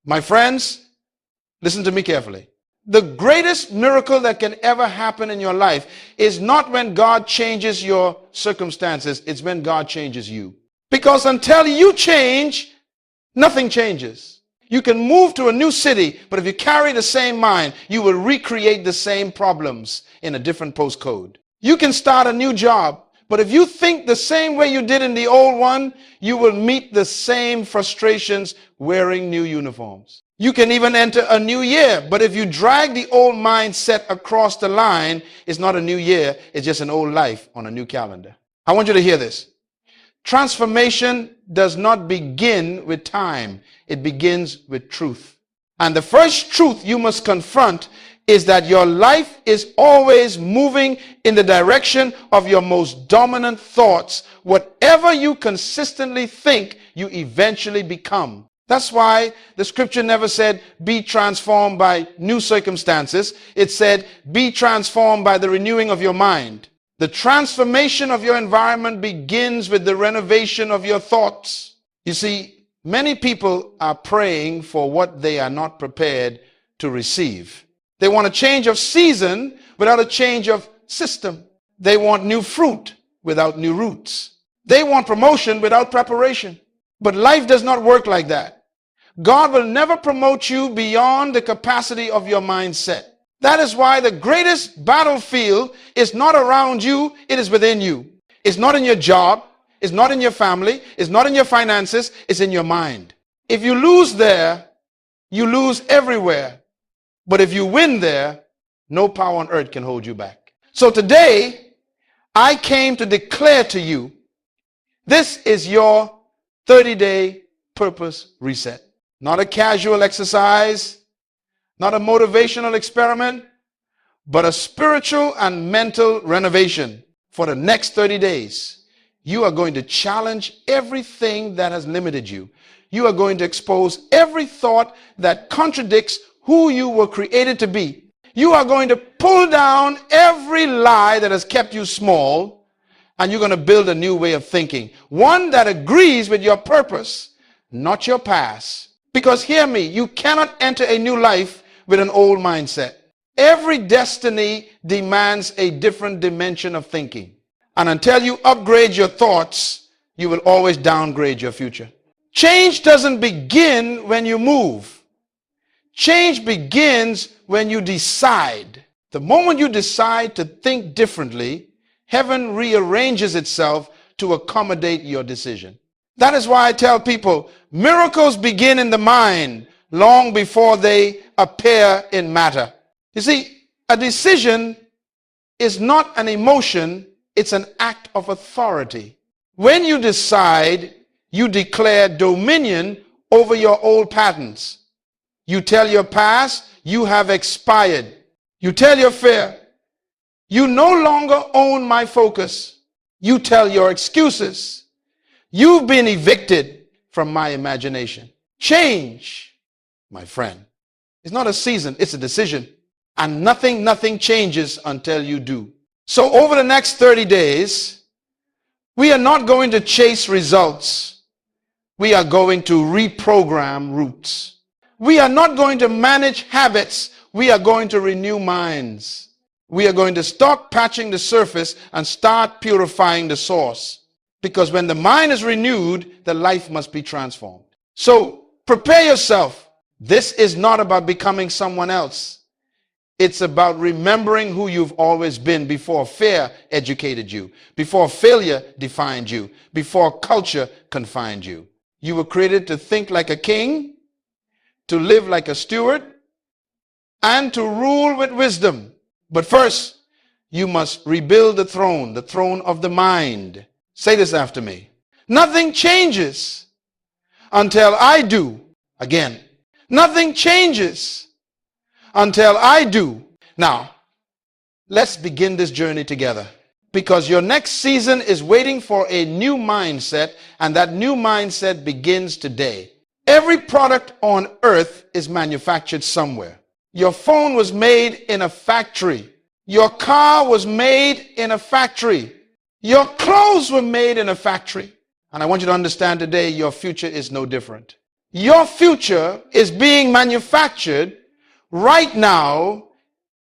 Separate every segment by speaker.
Speaker 1: My friends, listen to me carefully. The greatest miracle that can ever happen in your life is not when God changes your circumstances, it's when God changes you. Because until you change, nothing changes. You can move to a new city, but if you carry the same mind, you will recreate the same problems in a different postcode. You can start a new job, but if you think the same way you did in the old one, you will meet the same frustrations wearing new uniforms. You can even enter a new year, but if you drag the old mindset across the line, it's not a new year, it's just an old life on a new calendar. I want you to hear this. Transformation does not begin with time, it begins with truth. And the first truth you must confront is that your life is always moving in the direction of your most dominant thoughts. Whatever you consistently think, you eventually become. That's why the scripture never said, be transformed by new circumstances. It said, be transformed by the renewing of your mind. The transformation of your environment begins with the renovation of your thoughts. You see, many people are praying for what they are not prepared to receive. They want a change of season without a change of system. They want new fruit without new roots. They want promotion without preparation. But life does not work like that. God will never promote you beyond the capacity of your mindset. That is why the greatest battlefield is not around you, it is within you. It's not in your job, it's not in your family, it's not in your finances, it's in your mind. If you lose there, you lose everywhere. But if you win there, no power on earth can hold you back. So today, I came to declare to you, this is your 30-day purpose reset. Not a casual exercise, not a motivational experiment, but a spiritual and mental renovation. For the next 30 days, you are going to challenge everything that has limited you. You are going to expose every thought that contradicts who you were created to be. You are going to pull down every lie that has kept you small, and you're going to build a new way of thinking. One that agrees with your purpose, not your past. Because hear me, you cannot enter a new life with an old mindset. Every destiny demands a different dimension of thinking. And until you upgrade your thoughts, you will always downgrade your future. Change doesn't begin when you move. Change begins when you decide. The moment you decide to think differently, heaven rearranges itself to accommodate your decision. That is why I tell people, miracles begin in the mind long before they appear in matter. You see, a decision is not an emotion, it's an act of authority. When you decide, you declare dominion over your old patterns. You tell your past, you have expired. You tell your fear, you no longer own my focus. You tell your excuses, you've been evicted from my imagination. Change, my friend, is not a season, it's a decision. And nothing changes until you do. So over the next 30 days, we are not going to chase results. We are going to reprogram roots. We are not going to manage habits. We are going to renew minds. We are going to stop patching the surface and start purifying the source. Because when the mind is renewed, the life must be transformed. So prepare yourself. This is not about becoming someone else. It's about remembering who you've always been before fear educated you, before failure defined you, before culture confined you. You were created to think like a king, to live like a steward, and to rule with wisdom. But first, you must rebuild the throne of the mind. Say this after me. Nothing changes until I do. Again, nothing changes until I do. Now, let's begin this journey together. Because your next season is waiting for a new mindset, and that new mindset begins today. Every product on earth is manufactured somewhere. Your phone was made in a factory. Your car was made in a factory. Your clothes were made in a factory. And I want you to understand today, your future is no different. Your future is being manufactured right now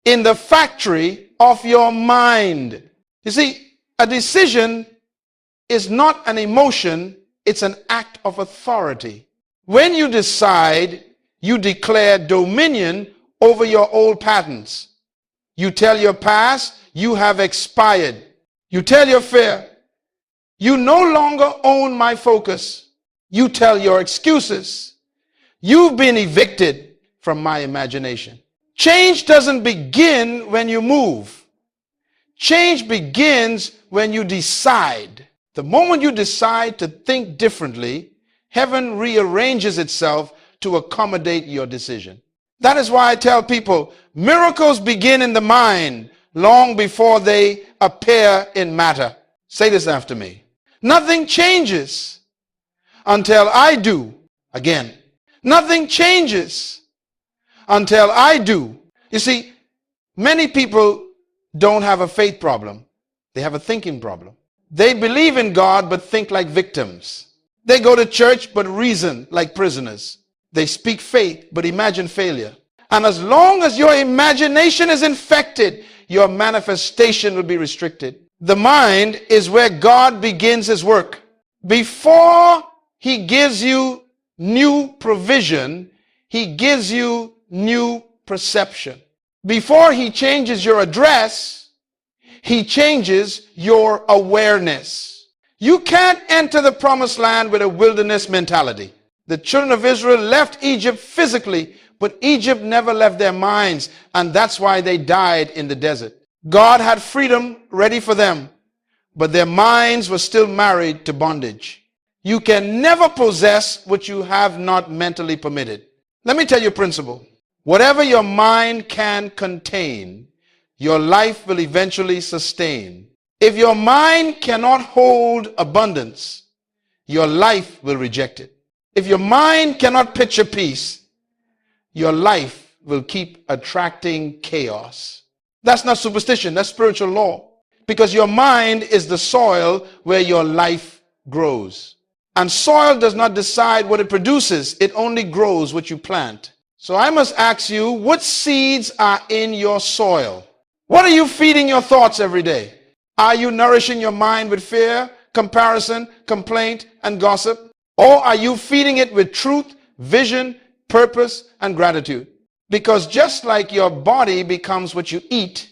Speaker 1: in the factory of your mind. You see, a decision is not an emotion, it's an act of authority. When you decide, you declare dominion over your old patterns. You tell your past, you have expired. You tell your fear, you no longer own my focus. You tell your excuses, you've been evicted from my imagination. Change doesn't begin when you move. Change begins when you decide. The moment you decide to think differently, heaven rearranges itself to accommodate your decision. That is why I tell people, miracles begin in the mind long before they appear in matter. Say this after me. Nothing changes until I do. Again, nothing changes until I do. You see, many people don't have a faith problem. They have a thinking problem. They believe in God but think like victims. They go to church but reason like prisoners. They speak faith but imagine failure. And as long as your imagination is infected, your manifestation will be restricted. The mind is where God begins his work. Before he gives you new provision, he gives you new perception. Before he changes your address, he changes your awareness. You can't enter the promised land with a wilderness mentality. The children of Israel left Egypt physically, but Egypt never left their minds, and that's why they died in the desert. God had freedom ready for them, but their minds were still married to bondage. You can never possess what you have not mentally permitted. Let me tell you a principle. Whatever your mind can contain, your life will eventually sustain. If your mind cannot hold abundance, your life will reject it. If your mind cannot picture peace, your life will keep attracting chaos. That's not superstition, that's spiritual law. Because your mind is the soil where your life grows. And soil does not decide what it produces, it only grows what you plant. So I must ask you, what seeds are in your soil? What are you feeding your thoughts every day? Are you nourishing your mind with fear, comparison, complaint, and gossip? Or are you feeding it with truth, vision, purpose, and gratitude? Because just like your body becomes what you eat,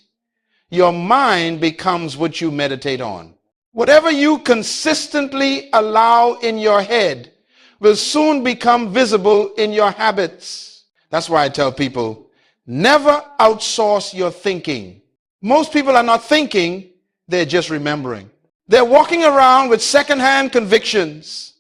Speaker 1: your mind becomes what you meditate on. Whatever you consistently allow in your head will soon become visible in your habits. That's why I tell people, never outsource your thinking. Most people are not thinking, they're just remembering. They're walking around with secondhand convictions,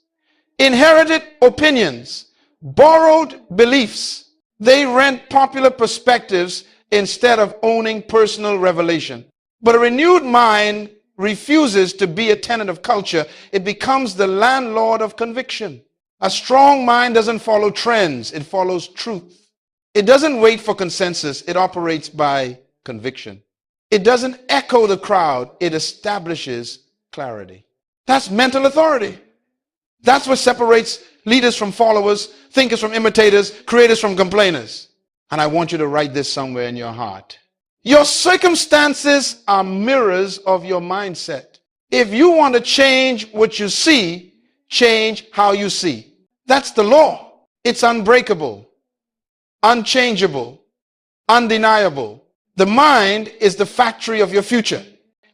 Speaker 1: inherited opinions, borrowed beliefs. They rent popular perspectives instead of owning personal revelation. But a renewed mind refuses to be a tenant of culture. It becomes the landlord of conviction. A strong mind doesn't follow trends, it follows truth. It doesn't wait for consensus, it operates by conviction. It doesn't echo the crowd, it establishes clarity. That's mental authority. That's what separates leaders from followers, thinkers from imitators, creators from complainers. And I want you to write this somewhere in your heart. Your circumstances are mirrors of your mindset. If you want to change what you see, change how you see. That's the law. It's unbreakable, unchangeable, undeniable. The mind is the factory of your future.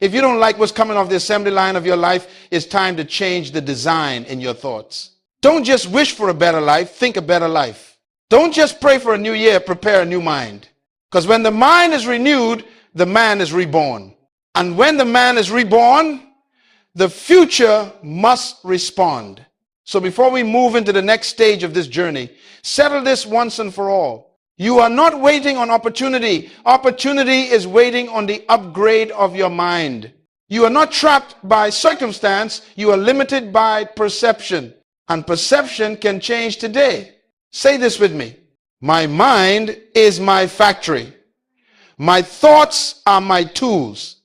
Speaker 1: If you don't like what's coming off the assembly line of your life, it's time to change the design in your thoughts. Don't just wish for a better life, think a better life. Don't just pray for a new year, prepare a new mind. Because when the mind is renewed, the man is reborn. And when the man is reborn, the future must respond. So before we move into the next stage of this journey, settle this once and for all. You are not waiting on opportunity. Opportunity is waiting on the upgrade of your mind. You are not trapped by circumstance. You are limited by perception. And perception can change today. Say this with me. My mind is my factory. My thoughts are my tools.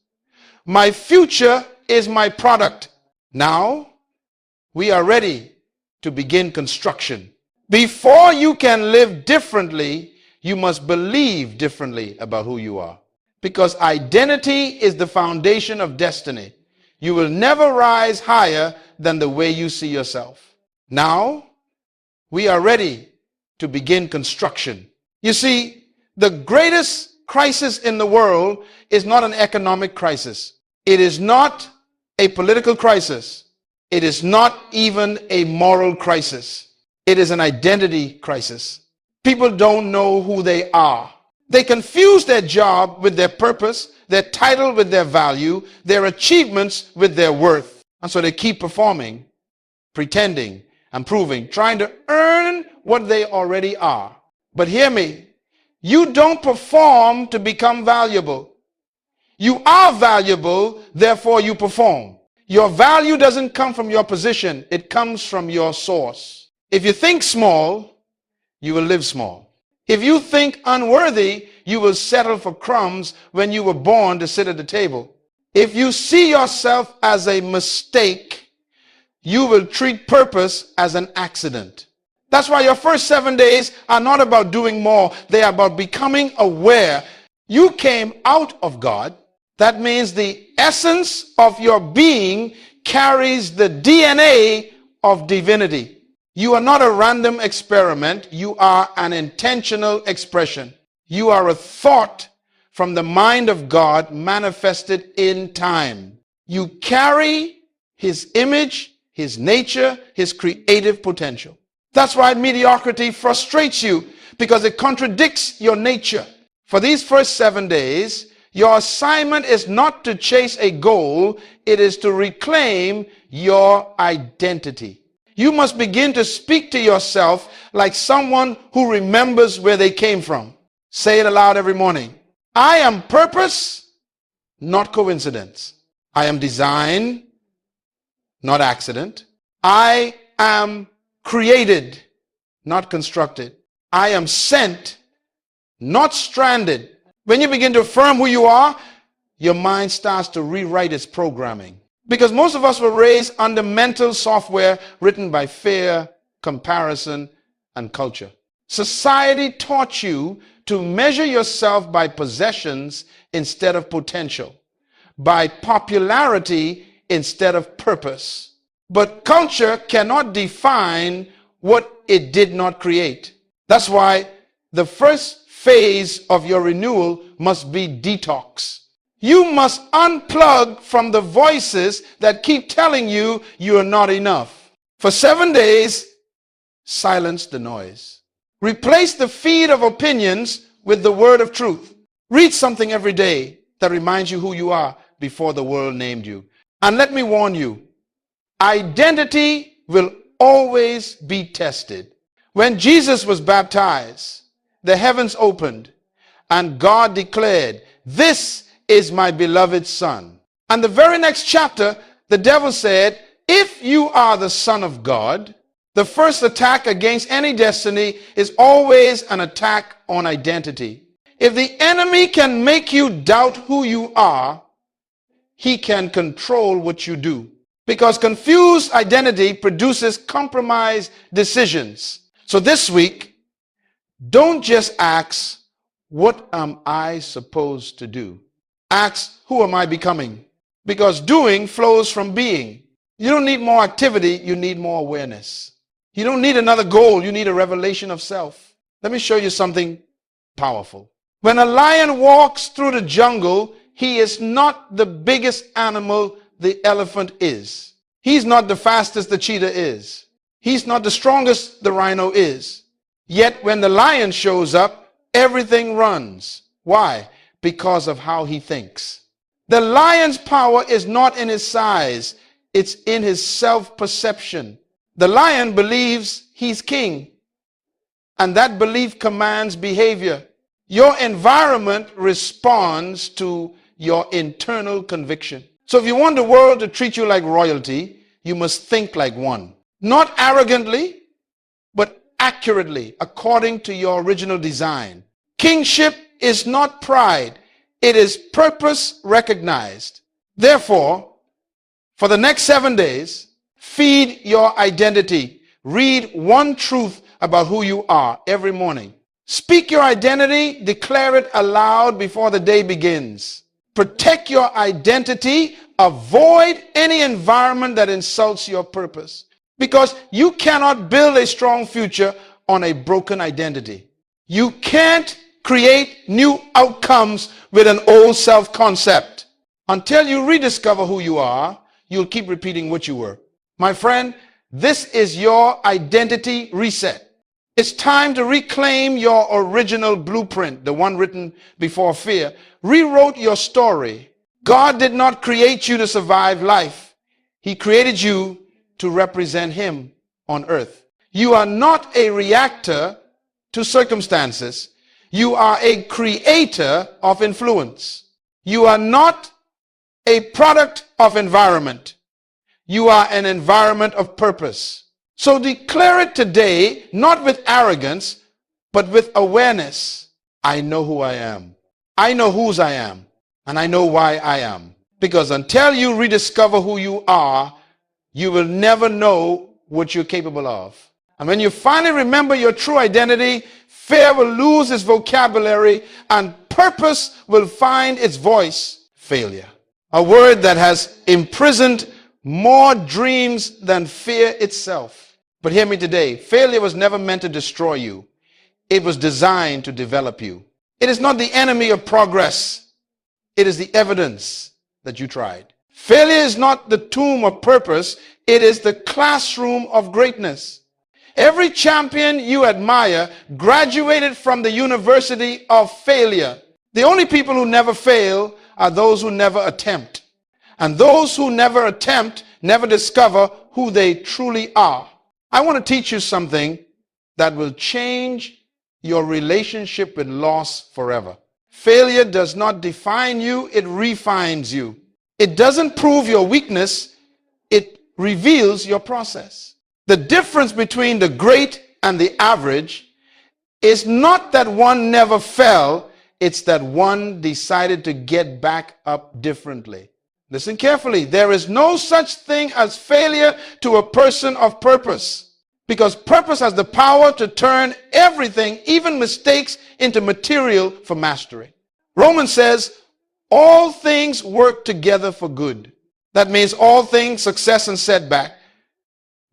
Speaker 1: My future is my product. Now, we are ready to begin construction. Before you can live differently, you must believe differently about who you are. Because identity is the foundation of destiny. You will never rise higher than the way you see yourself. Now, we are ready to begin construction. You see, the greatest crisis in the world is not an economic crisis. It is not a political crisis. It is not even a moral crisis. It is an identity crisis. People don't know who they are. They confuse their job with their purpose, their title with their value, their achievements with their worth. And so they keep performing, pretending, and proving, trying to earn what they already are. But hear me, you don't perform to become valuable. You are valuable, therefore you perform. Your value doesn't come from your position, it comes from your source. If you think small, you will live small. If you think unworthy, you will settle for crumbs when you were born to sit at the table. If you see yourself as a mistake, you will treat purpose as an accident. That's why your first 7 days are not about doing more. They are about becoming aware. You came out of God. That means the essence of your being carries the DNA of divinity. You are not a random experiment. You are an intentional expression. You are a thought from the mind of God manifested in time. You carry his image, his nature, his creative potential. That's why mediocrity frustrates you, because it contradicts your nature. For these first 7 days, your assignment is not to chase a goal, it is to reclaim your identity. You must begin to speak to yourself like someone who remembers where they came from. Say it aloud every morning. I am purpose, not coincidence. I am design, not accident. I am created, not constructed. I am sent, not stranded. When you begin to affirm who you are, your mind starts to rewrite its programming. Because most of us were raised under mental software written by fear, comparison, and culture. Society taught you to measure yourself by possessions instead of potential, by popularity instead of purpose. But culture cannot define what it did not create. That's why the first phase of your renewal must be detox. You must unplug from the voices that keep telling you you are not enough. For 7 days, silence the noise. Replace the feed of opinions with the word of truth. Read something every day that reminds you who you are before the world named you. And let me warn you, identity will always be tested. When Jesus was baptized, the heavens opened and God declared, "This is my beloved son." And the very next chapter, the devil said, if you are the Son of God, the first attack against any destiny is always an attack on identity. If the enemy can make you doubt who you are, he can control what you do. Because confused identity produces compromised decisions. So this week, don't just ask, what am I supposed to do? Ask, who am I becoming? Because doing flows from being. You don't need more activity, you need more awareness. You don't need another goal, you need a revelation of self. Let me show you something powerful. When a lion walks through the jungle, he is not the biggest animal the elephant is. He's not the fastest the cheetah is. He's not the strongest the rhino is. Yet when the lion shows up, everything runs. Why? Because of how he thinks. The lion's power is not in his size, it's in his self-perception. The lion believes he's king, and that belief commands behavior. Your environment responds to your internal conviction. So if you want the world to treat you like royalty, you must think like one. Not arrogantly, but accurately, according to your original design. Kingship is not pride, it is purpose recognized. Therefore, for the next 7 days, feed your identity. Read one truth about who you are every morning. Speak your identity, declare it aloud before the day begins. Protect your identity, avoid any environment that insults your purpose. Because you cannot build a strong future on a broken identity. You can't create new outcomes with an old self-concept. Until you rediscover who you are, you'll keep repeating what you were. My friend, this is your identity reset. It's time to reclaim your original blueprint, the one written before fear. Rewrote your story. God did not create you to survive life. He created you to represent Him on earth. You are not a reactor to circumstances. You are a creator of influence. You are not a product of environment. You are an environment of purpose. So declare it today, not with arrogance, but with awareness. I know who I am. I know whose I am. And I know why I am. Because until you rediscover who you are, you will never know what you're capable of. And when you finally remember your true identity, fear will lose its vocabulary and purpose will find its voice. Failure. A word that has imprisoned more dreams than fear itself. But hear me today. Failure was never meant to destroy you. It was designed to develop you. It is not the enemy of progress. It is the evidence that you tried. Failure is not the tomb of purpose. It is the classroom of greatness. Every champion you admire graduated from the university of failure. The only people who never fail are those who never attempt. And those who never attempt never discover who they truly are. I want to teach you something that will change your relationship with loss forever. Failure does not define you, it refines you. It doesn't prove your weakness, it reveals your process. The difference between the great and the average is not that one never fell, it's that one decided to get back up differently. Listen carefully. There is no such thing as failure to a person of purpose, because purpose has the power to turn everything, even mistakes, into material for mastery. Romans says, all things work together for good. That means all things, success and setback,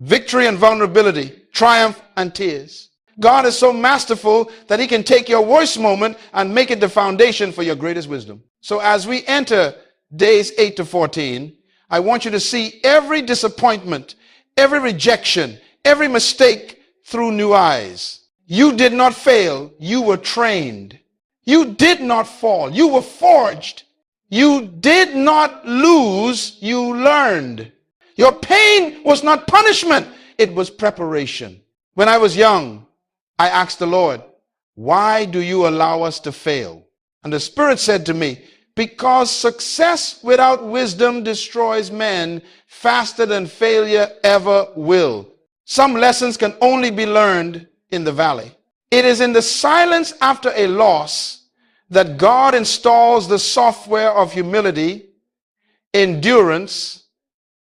Speaker 1: victory and vulnerability, triumph and tears. God is so masterful that He can take your worst moment and make it the foundation for your greatest wisdom. So as we enter days 8 to 14, I want you to see every disappointment, every rejection, every mistake through new eyes. You did not fail, you were trained. You did not fall, you were forged. You did not lose, you learned. Your pain was not punishment, it was preparation. When I was young, I asked the Lord, why do you allow us to fail? And the Spirit said to me, because success without wisdom destroys men faster than failure ever will. Some lessons can only be learned in the valley. It is in the silence after a loss that God installs the software of humility, endurance,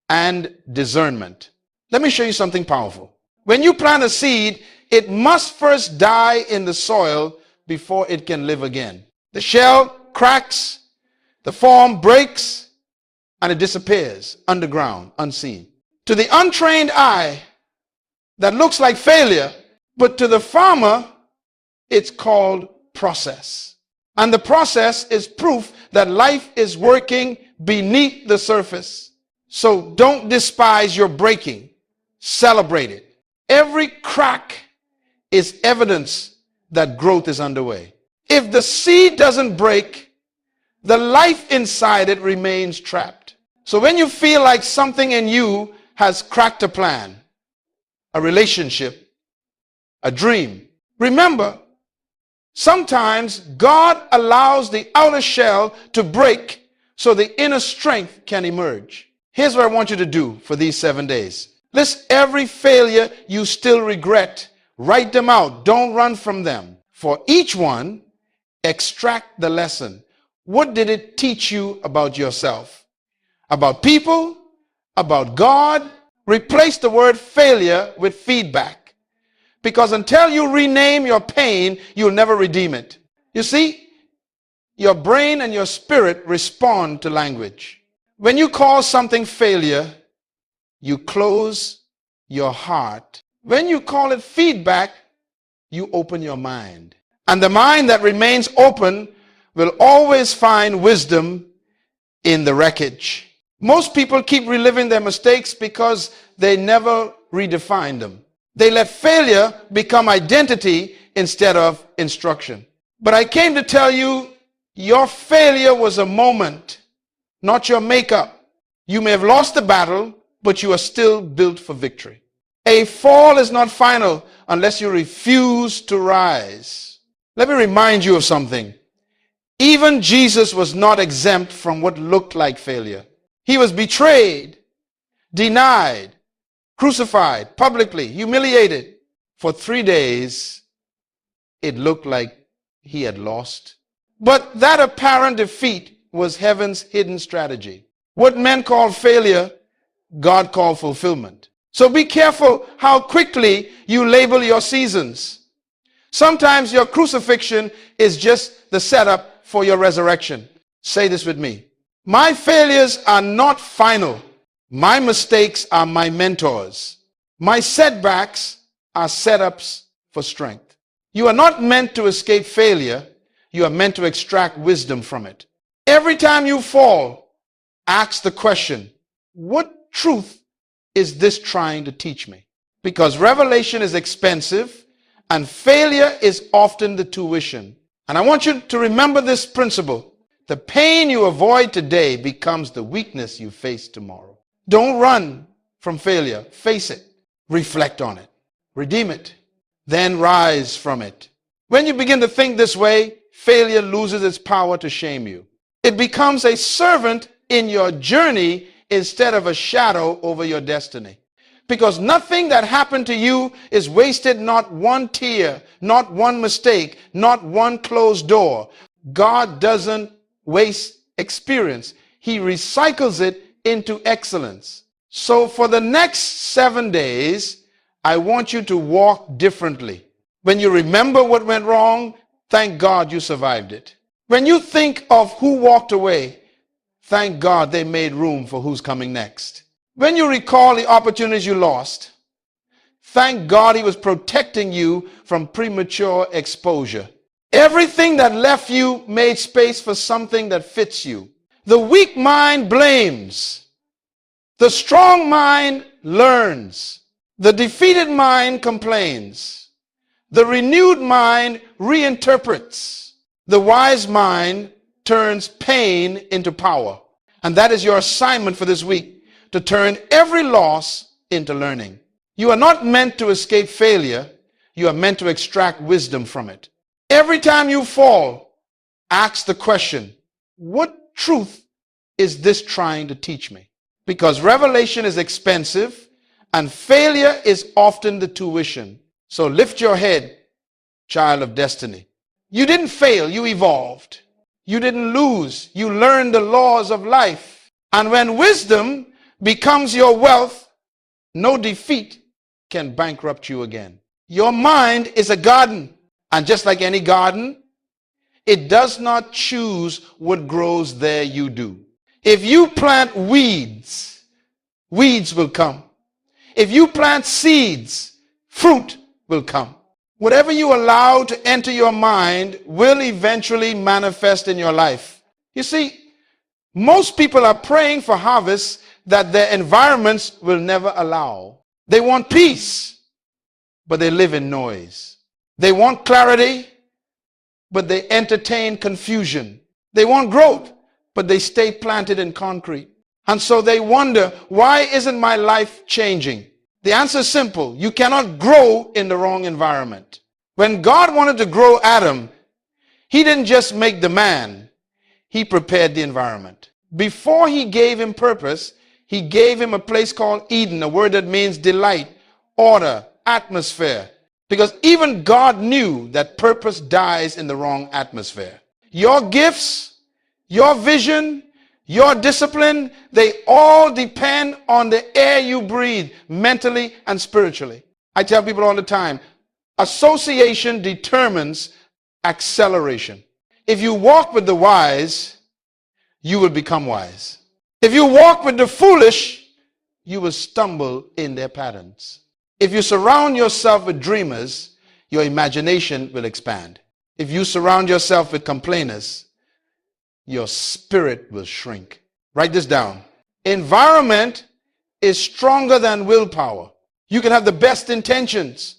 Speaker 1: and discernment. Let me show you something powerful. When you plant a seed, it must first die in the soil before it can live again. The shell cracks, the form breaks, and it disappears underground, unseen. To the untrained eye, that looks like failure, but to the farmer, it's called process. And the process is proof that life is working beneath the surface. So don't despise your breaking. Celebrate it. Every crack is evidence that growth is underway. If the seed doesn't break, the life inside it remains trapped. So when you feel like something in you has cracked a plan, a relationship, a dream, remember, sometimes God allows the outer shell to break so the inner strength can emerge. Here's what I want you to do for these 7 days. List every failure you still regret. Write them out. Don't run from them. For each one, extract the lesson. What did it teach you about yourself? About people? About God? Replace the word failure with feedback. Because until you rename your pain, you'll never redeem it. You see, your brain and your spirit respond to language. When you call something failure, you close your heart. When you call it feedback, you open your mind. And the mind that remains open will always find wisdom in the wreckage. Most people keep reliving their mistakes because they never redefine them. They let failure become identity instead of instruction. But I came to tell you, your failure was a moment, not your makeup. You may have lost the battle, but you are still built for victory. A fall is not final unless you refuse to rise. Let me remind you of something. Even Jesus was not exempt from what looked like failure. He was betrayed, denied, crucified, publicly humiliated. For 3 days, it looked like he had lost. But that apparent defeat was heaven's hidden strategy. What men call failure, God called fulfillment. So be careful how quickly you label your seasons. Sometimes your crucifixion is just the setup for your resurrection. Say this with me. My failures are not final. My mistakes are my mentors. My setbacks are setups for strength. You are not meant to escape failure. You are meant to extract wisdom from it. Every time you fall, ask the question, what truth is this trying to teach me? Because revelation is expensive and failure is often the tuition. And I want you to remember this principle. The pain you avoid today becomes the weakness you face tomorrow. Don't run from failure. Face it. Reflect on it. Redeem it. Then rise from it. When you begin to think this way, failure loses its power to shame you. It becomes a servant in your journey instead of a shadow over your destiny. Because nothing that happened to you is wasted, not one tear, not one mistake, not one closed door. God doesn't waste experience. He recycles it into excellence. So for the next 7 days, I want you to walk differently. When you remember what went wrong, thank God you survived it. When you think of who walked away, thank God they made room for who's coming next. When you recall the opportunities you lost, thank God he was protecting you from premature exposure. Everything that left you made space for something that fits you. The weak mind blames. The strong mind learns. The defeated mind complains. The renewed mind reinterprets. The wise mind turns pain into power. And that is your assignment for this week. To turn every loss into learning. You are not meant to escape failure. You are meant to extract wisdom from it. Every time you fall, ask the question, what truth is this trying to teach me? Because revelation is expensive and failure is often the tuition. So lift your head, child of destiny. You didn't fail, you evolved. You didn't lose, you learned the laws of life. And when wisdom becomes your wealth, no defeat can bankrupt you again. Your mind is a garden, and just like any garden, it does not choose what grows there, you do. If you plant weeds, weeds will come. If you plant seeds, fruit will come. Whatever you allow to enter your mind will eventually manifest in your life. You see, most people are praying for harvests that their environments will never allow. They want peace, but they live in noise. They want clarity, but they entertain confusion. They want growth, but they stay planted in concrete. And so they wonder, why isn't my life changing? The answer is simple. You cannot grow in the wrong environment. When God wanted to grow Adam, he didn't just make the man, he prepared the environment. Before he gave him purpose, he gave him a place called Eden, a word that means delight, order, atmosphere. Because even God knew that purpose dies in the wrong atmosphere. Your gifts, your vision, your discipline, they all depend on the air you breathe, mentally and spiritually. I tell people all the time, Association determines acceleration. If you walk with the wise, you will become wise. If you walk with the foolish, you will stumble in their patterns. If you surround yourself with dreamers, your imagination will expand. If you surround yourself with complainers, your spirit will shrink. Write this down. Environment is stronger than willpower. You can have the best intentions,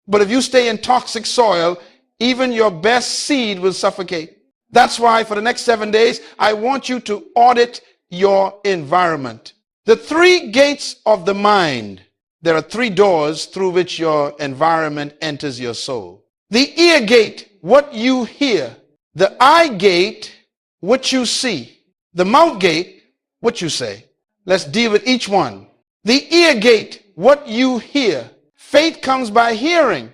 Speaker 1: but if you stay in toxic soil, even your best seed will suffocate. That's why for the next 7 days, I want you to audit your environment. The 3 gates of the mind. There are 3 doors through which your environment enters your soul. The ear gate, what you hear. The eye gate, what you see. The mouth gate, what you say. Let's deal with each one. The ear gate, what you hear. Faith comes by hearing,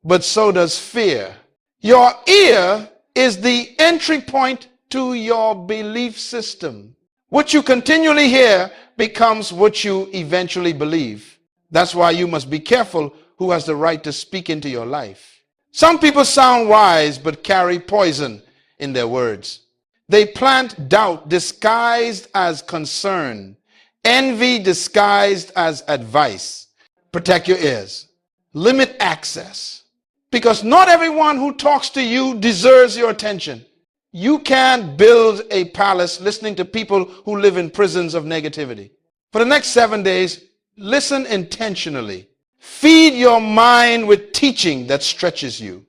Speaker 1: but so does fear. Your ear is the entry point to your belief system. What you continually hear becomes what you eventually believe. That's why you must be careful who has the right to speak into your life. Some people sound wise but carry poison in their words. They plant doubt disguised as concern, envy disguised as advice. Protect your ears. Limit access. Because not everyone who talks to you deserves your attention. You can't build a palace listening to people who live in prisons of negativity. For the next 7 days, listen intentionally. Feed your mind with teaching that stretches you,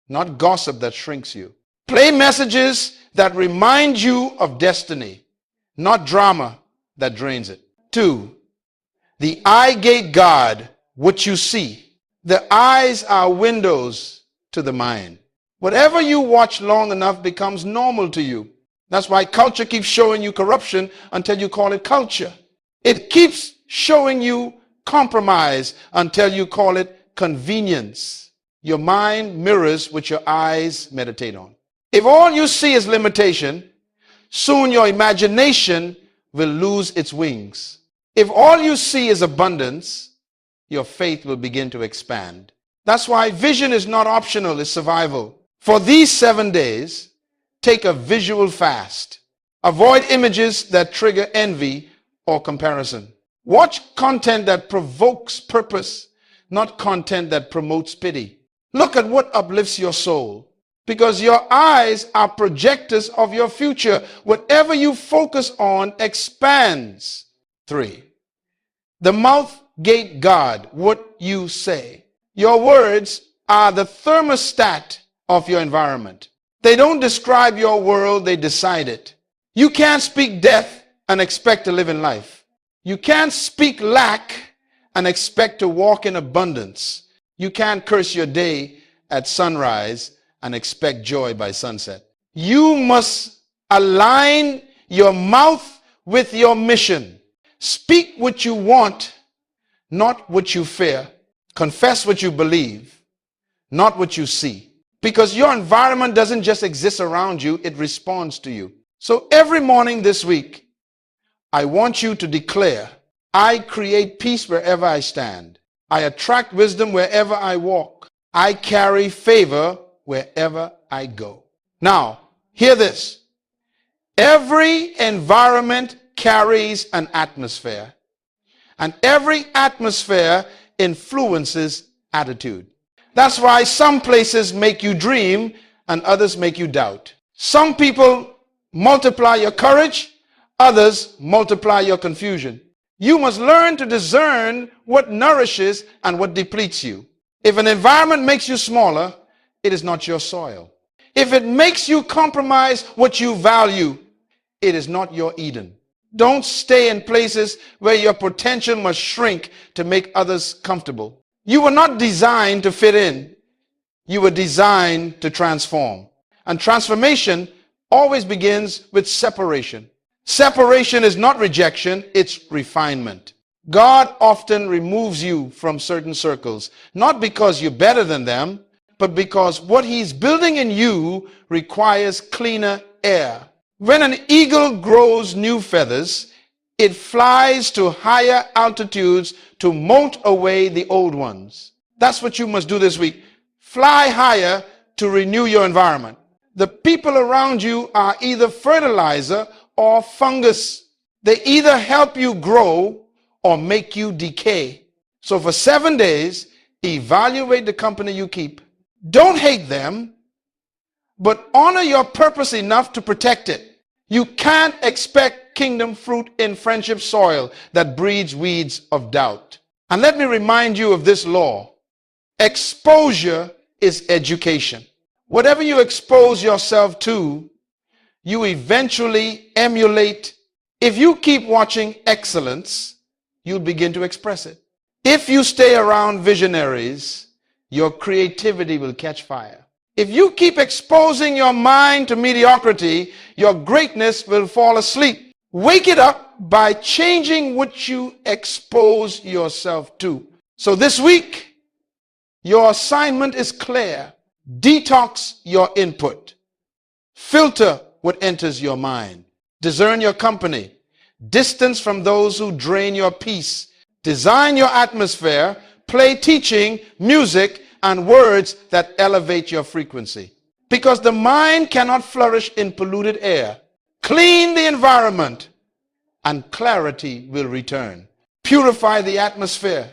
Speaker 1: not gossip that shrinks you. Play messages that remind you of destiny, not drama that drains it. 2, the eye gate guard what you see. The eyes are windows to the mind. Whatever you watch long enough becomes normal to you. That's why culture keeps showing you corruption until you call it culture. It keeps showing you compromise until you call it convenience. Your mind mirrors what your eyes meditate on. If all you see is limitation, soon your imagination will lose its wings. If all you see is abundance, your faith will begin to expand. That's why vision is not optional, it's survival. For these 7 days, take a visual fast. Avoid images that trigger envy or comparison. Watch content that provokes purpose, not content that promotes pity. Look at what uplifts your soul, because your eyes are projectors of your future. Whatever you focus on expands. 3, the mouth gate guard what you say. Your words are the thermostat of your environment. They don't describe your world, they decide it. You can't speak death and expect to live in life. You can't speak lack and expect to walk in abundance. You can't curse your day at sunrise and expect joy by sunset. You must align your mouth with your mission. Speak what you want, not what you fear. Confess what you believe, not what you see. Because your environment doesn't just exist around you, it responds to you. So every morning this week, I want you to declare, I create peace wherever I stand. I attract wisdom wherever I walk. I carry favor wherever I go. Now, hear this. Every environment carries an atmosphere, and every atmosphere influences attitude. That's why some places make you dream and others make you doubt. Some people multiply your courage, others multiply your confusion. You must learn to discern what nourishes and what depletes you. If an environment makes you smaller, it is not your soil. If it makes you compromise what you value, it is not your Eden. Don't stay in places where your potential must shrink to make others comfortable. You were not designed to fit in. You were designed to transform. And transformation always begins with separation. Separation is not rejection, it's refinement. God often removes you from certain circles, not because you're better than them, but because what he's building in you requires cleaner air. When an eagle grows new feathers, it flies to higher altitudes to molt away the old ones. That's what you must do this week. Fly higher to renew your environment. The people around you are either fertilizer or fungus. They either help you grow or make you decay. So for 7 days, evaluate the company you keep. Don't hate them, but honor your purpose enough to protect it. You can't expect kingdom fruit in friendship soil that breeds weeds of doubt. And let me remind you of this law. Exposure is education. Whatever you expose yourself to, you eventually emulate. If you keep watching excellence, you'll begin to express it. If you stay around visionaries, your creativity will catch fire. If you keep exposing your mind to mediocrity, your greatness will fall asleep. Wake it up by changing what you expose yourself to. So this week, your assignment is clear. Detox your input. Filter what enters your mind. Discern your company. Distance from those who drain your peace. Design your atmosphere. Play teaching, music, and words that elevate your frequency. Because the mind cannot flourish in polluted air. Clean the environment and clarity will return. Purify the atmosphere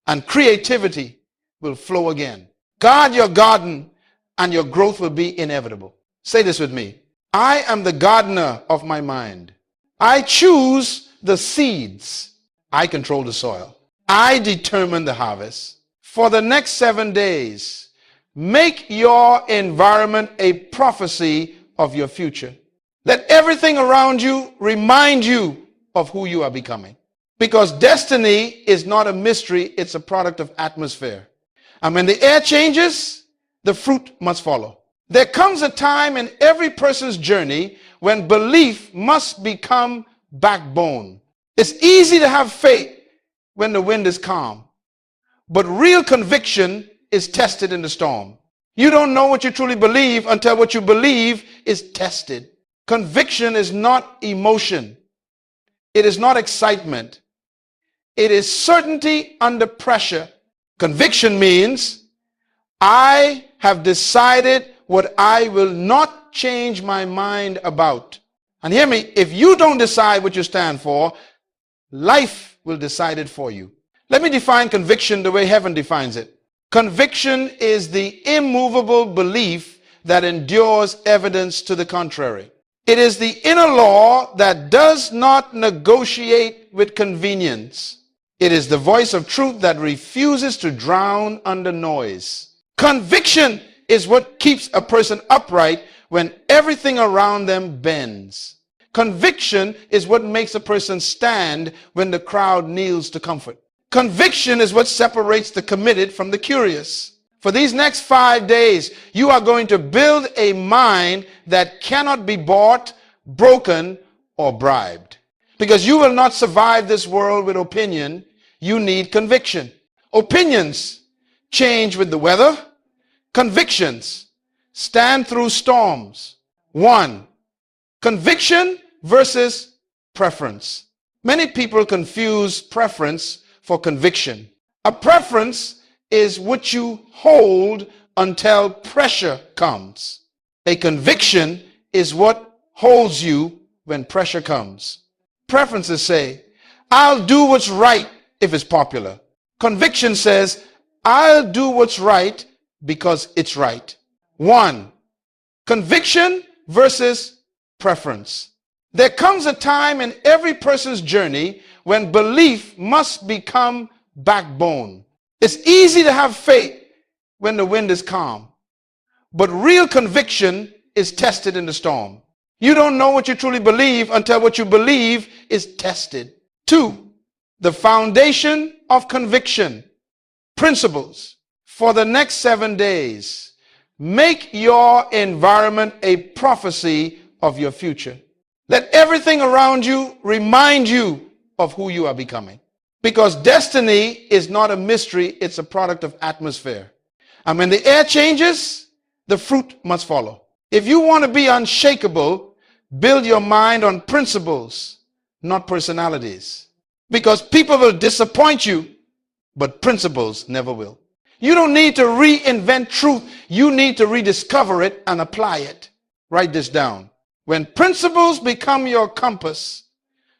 Speaker 1: and creativity will flow again. Guard your garden and your growth will be inevitable. Say this with me. I am the gardener of my mind. I choose the seeds. I control the soil. I determine the harvest. For the next 7 days, make your environment a prophecy of your future. Let everything around you remind you of who you are becoming. Because destiny is not a mystery, it's a product of atmosphere. And when the air changes, the fruit must follow. There comes a time in every person's journey when belief must become backbone. It's easy to have faith when the wind is calm, but real conviction is tested in the storm. You don't know what you truly believe until what you believe is tested. Conviction is not emotion. It is not excitement. It is certainty under pressure. Conviction means I have decided what I will not change my mind about. And hear me, if you don't decide what you stand for, life will decide it for you. Let me define conviction the way heaven defines it. Conviction is the immovable belief that endures evidence to the contrary. It is the inner law that does not negotiate with convenience. It is the voice of truth that refuses to drown under noise. Conviction is what keeps a person upright when everything around them bends. Conviction is what makes a person stand when the crowd kneels to comfort. Conviction is what separates the committed from the curious. For these next 5 days, you are going to build a mind that cannot be bought, broken, or bribed. Because you will not survive this world with opinion. You need conviction. Opinions change with the weather. Convictions stand through storms. 1. Conviction versus preference. Many people confuse preference for conviction. A preference is what you hold until pressure comes. A conviction is what holds you when pressure comes. Preferences say, I'll do what's right if it's popular. Conviction says, I'll do what's right because it's right. 1. Conviction versus preference. There comes a time in every person's journey when belief must become backbone. It's easy to have faith when the wind is calm, but real conviction is tested in the storm. You don't know what you truly believe until what you believe is tested. 2. The foundation of conviction. Principles. For the next 7 days, make your environment a prophecy of your future. Let everything around you remind you of who you are becoming. Because destiny is not a mystery, it's a product of atmosphere. And when the air changes, the fruit must follow. If you want to be unshakable, build your mind on principles, not personalities. Because people will disappoint you, but principles never will. You don't need to reinvent truth. You need to rediscover it and apply it. Write this down. When principles become your compass,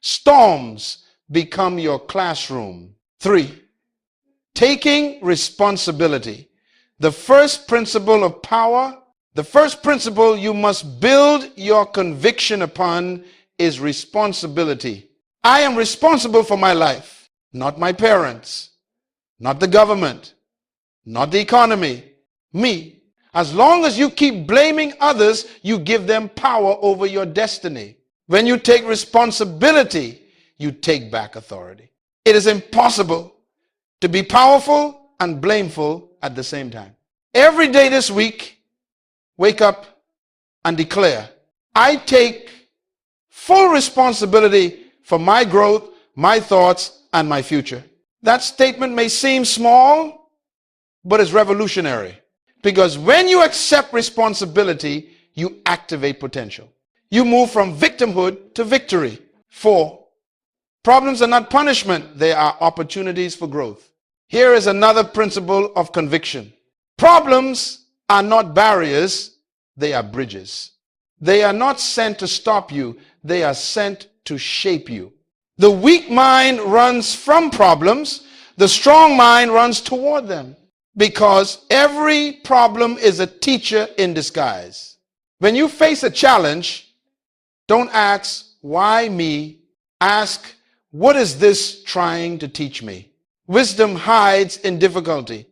Speaker 1: storms become your classroom. 3, taking responsibility. The first principle of power, the first principle you must build your conviction upon is responsibility. I am responsible for my life, not my parents, not the government, not the economy, me. As long as you keep blaming others, you give them power over your destiny. When you take responsibility, you take back authority. It is impossible to be powerful and blameful at the same time. Every day this week, wake up and declare, I take full responsibility for my growth, my thoughts, and my future. That statement may seem small, but it's revolutionary. Because when you accept responsibility, you activate potential. You move from victimhood to victory. 4, problems are not punishment. They are opportunities for growth. Here is another principle of conviction. Problems are not barriers. They are bridges. They are not sent to stop you. They are sent to shape you. The weak mind runs from problems. The strong mind runs toward them. Because every problem is a teacher in disguise. When you face a challenge, don't ask, why me? Ask, what is this trying to teach me? Wisdom hides in difficulty.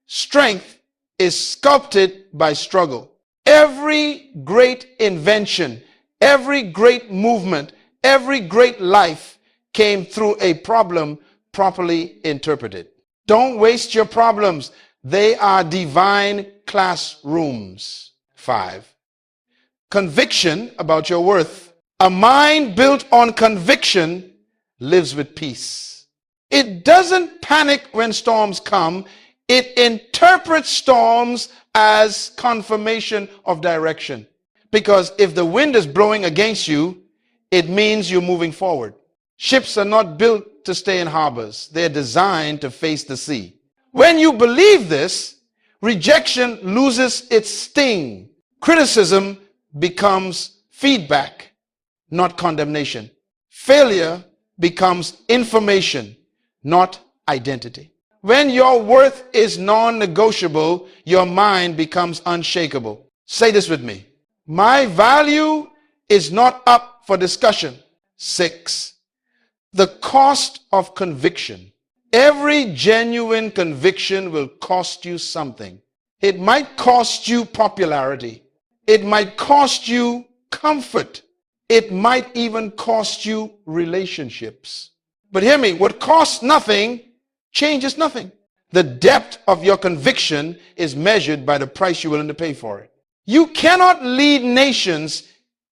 Speaker 1: Strength is sculpted by struggle. Every great invention, every great movement, every great life came through a problem properly interpreted. Don't waste your problems. They are divine classrooms. 5, conviction about your worth. A mind built on conviction lives with peace. It doesn't panic when storms come. It interprets storms as confirmation of direction. Because if the wind is blowing against you, it means you're moving forward. Ships are not built to stay in harbors. They're designed to face the sea. When you believe this, rejection loses its sting. Criticism becomes feedback, not condemnation. Failure becomes information, not identity. When your worth is non-negotiable, your mind becomes unshakable. Say this with me. My value is not up for discussion. 6, the cost of conviction. Every genuine conviction will cost you something. It might cost you popularity. It might cost you comfort. It might even cost you relationships. But hear me, what costs nothing changes nothing. The depth of your conviction is measured by the price you're willing to pay for it. You cannot lead nations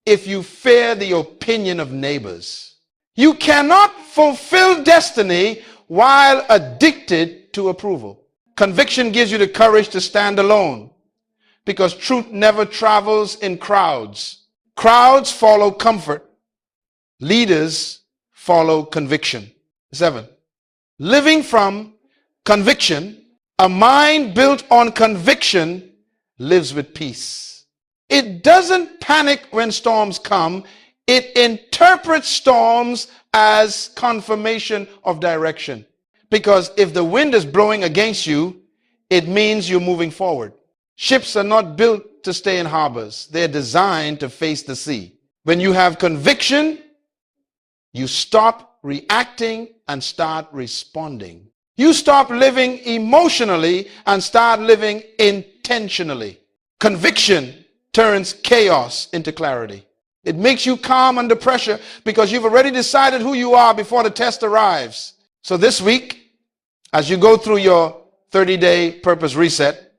Speaker 1: if you fear the opinion of neighbors. You cannot fulfill destiny while addicted to approval. Conviction gives you the courage to stand alone because truth never travels in crowds. Crowds follow comfort. Leaders follow conviction. 7, living from conviction. A mind built on conviction lives with peace. It doesn't panic when storms come. It interprets storms as confirmation of direction. Because if the wind is blowing against you, it means you're moving forward. Ships are not built to stay in harbors. They're designed to face the sea. When you have conviction, you stop reacting and start responding. You stop living emotionally and start living intentionally. Conviction turns chaos into clarity. It makes you calm under pressure because you've already decided who you are before the test arrives. So this week, as you go through your 30-day purpose reset,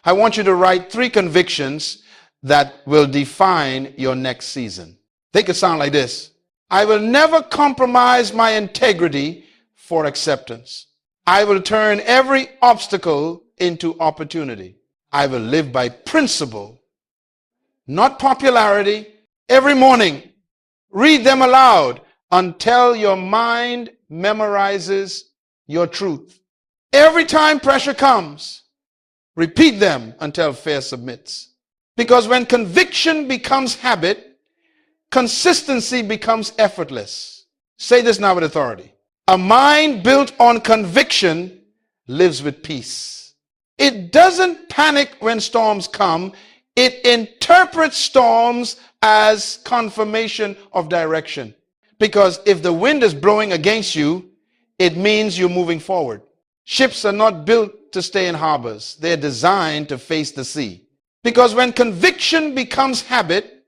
Speaker 1: I want you to write 3 convictions that will define your next season. They could sound like this. I will never compromise my integrity for acceptance. I will turn every obstacle into opportunity. I will live by principle, not popularity. Every morning, read them aloud until your mind memorizes your truth. Every time pressure comes, repeat them until fear submits. Because when conviction becomes habit, consistency becomes effortless. Say this now with authority. A mind built on conviction lives with peace. It doesn't panic when storms come. It interprets storms as confirmation of direction. Because if the wind is blowing against you, it means you're moving forward. Ships are not built to stay in harbors. They're designed to face the sea. Because when conviction becomes habit,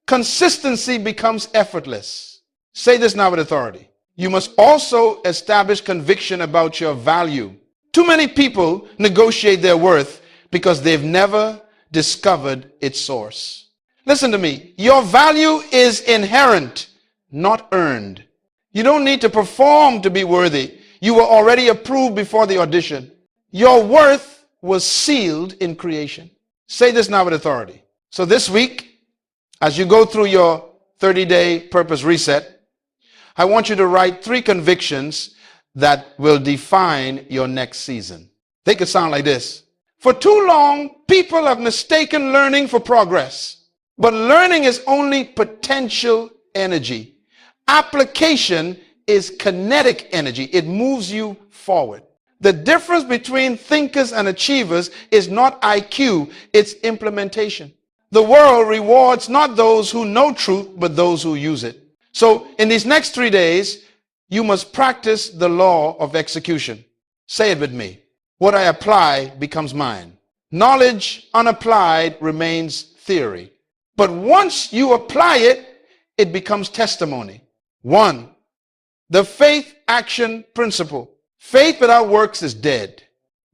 Speaker 1: consistency becomes effortless. Say this now with authority. You must also establish conviction about your value. Too many people negotiate their worth because they've never discovered its source. Listen to me. Your value is inherent, not earned. You don't need to perform to be worthy. You were already approved before the audition. Your worth was sealed in creation. Say this now with authority. So this week, as you go through your 30-day purpose reset, I want you to write 3 convictions that will define your next season. They could sound like this. For too long, people have mistaken learning for progress. But learning is only potential energy. Application is kinetic energy. It moves you forward. The difference between thinkers and achievers is not IQ, it's implementation. The world rewards not those who know truth, but those who use it. So in these next 3 days, you must practice the law of execution. Say it with me. What I apply becomes mine. Knowledge unapplied remains theory. But once you apply it, it becomes testimony. 1. The faith action principle. Faith without works is dead.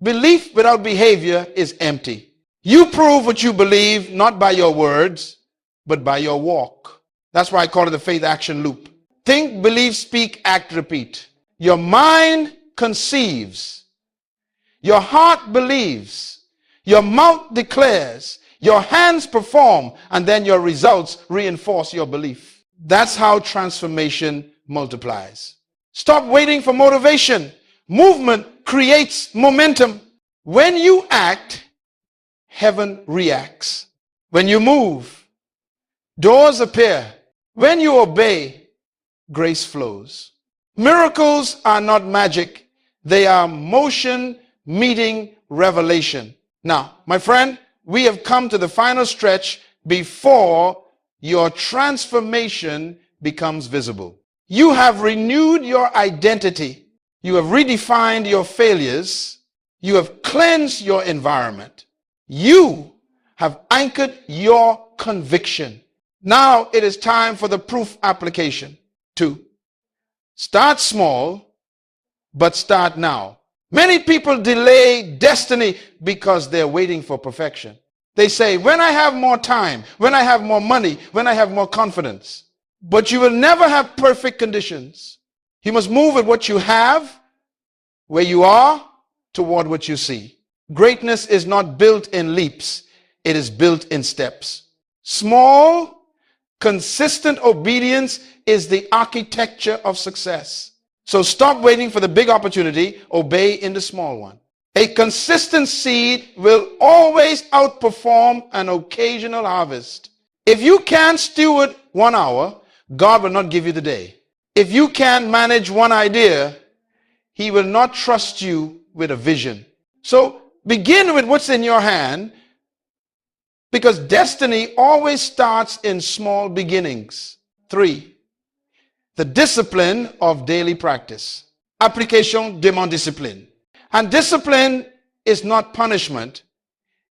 Speaker 1: Belief without behavior is empty. You prove what you believe not by your words, but by your walk. That's why I call it the faith action loop. Think, believe, speak, act, repeat. Your mind conceives. Your heart believes. Your mouth declares. Your hands perform. And then your results reinforce your belief. That's how transformation multiplies. Stop waiting for motivation. Movement creates momentum. When you act, heaven reacts. When you move, doors appear. When you obey, grace flows. Miracles are not magic. They are motion meeting revelation. Now, my friend, we have come to the final stretch before your transformation becomes visible. You have renewed your identity. You have redefined your failures. You have cleansed your environment. You have anchored your conviction. Now it is time for the proof application. 2. Start small, but start now. Many people delay destiny because they're waiting for perfection. They say, when I have more time, when I have more money, when I have more confidence. But you will never have perfect conditions. You must move with what you have, where you are, toward what you see. Greatness is not built in leaps. It is built in steps. Small, consistent obedience is the architecture of success. So stop waiting for the big opportunity. Obey in the small one. A consistent seed will always outperform an occasional harvest. If you can't steward 1 hour, God will not give you the day. If you can't manage one idea, He will not trust you with a vision. So begin with what's in your hand, because destiny always starts in small beginnings. 3. The discipline of daily practice. Application demande discipline. And discipline is not punishment.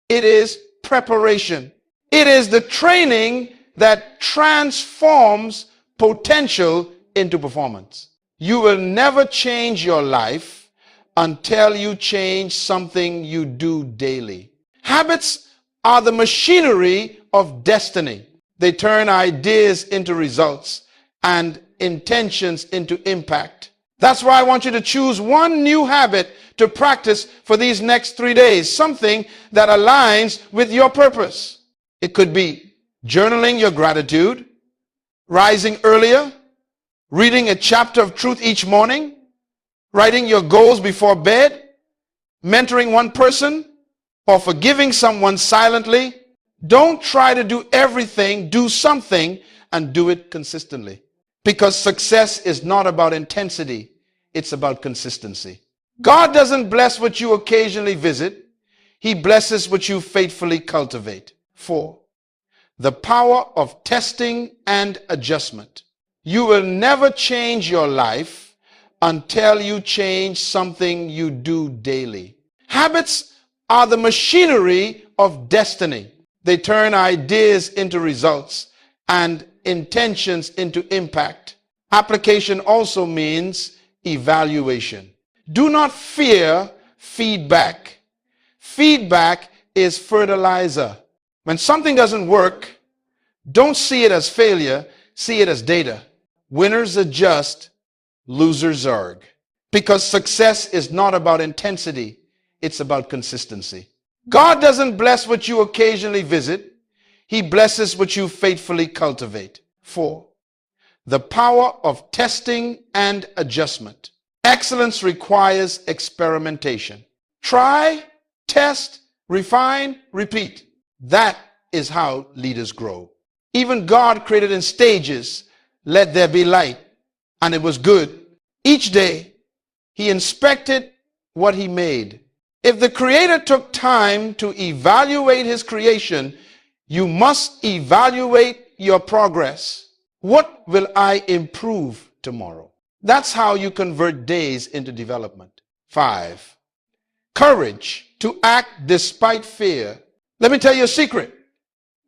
Speaker 1: It is preparation. It is the training that transforms potential into performance. You will never change your life until you change something you do daily. Habits are the machinery of destiny. They turn ideas into results and intentions into impact. That's why I want you to choose one new habit to practice for these next 3 days, something that aligns with your purpose. It could be journaling your gratitude, rising earlier, reading a chapter of truth each morning, writing your goals before bed, mentoring one person, or forgiving someone silently. Don't try to do everything, do something, and do it consistently. Because success is not about intensity, it's about consistency. God doesn't bless what you occasionally visit, He blesses what you faithfully cultivate. 4. The power of testing and adjustment. You will never change your life until you change something you do daily. Habits are the machinery of destiny. They turn ideas into results and intentions into impact. Application also means evaluation. Do not fear feedback. Feedback is fertilizer. When something doesn't work, don't see it as failure, see it as data. Winners adjust, losers argue. Because success is not about intensity, it's about consistency. God doesn't bless what you occasionally visit, He blesses what you faithfully cultivate. 4. The power of testing and adjustment. Excellence requires experimentation. Try, test, refine, repeat. That is how leaders grow. Even God created in stages. Let there be light, and it was good. Each day, He inspected what He made. If the Creator took time to evaluate His creation, you must evaluate your progress. What will I improve tomorrow? That's how you convert days into development. 5. Courage to act despite fear. Let me tell you a secret.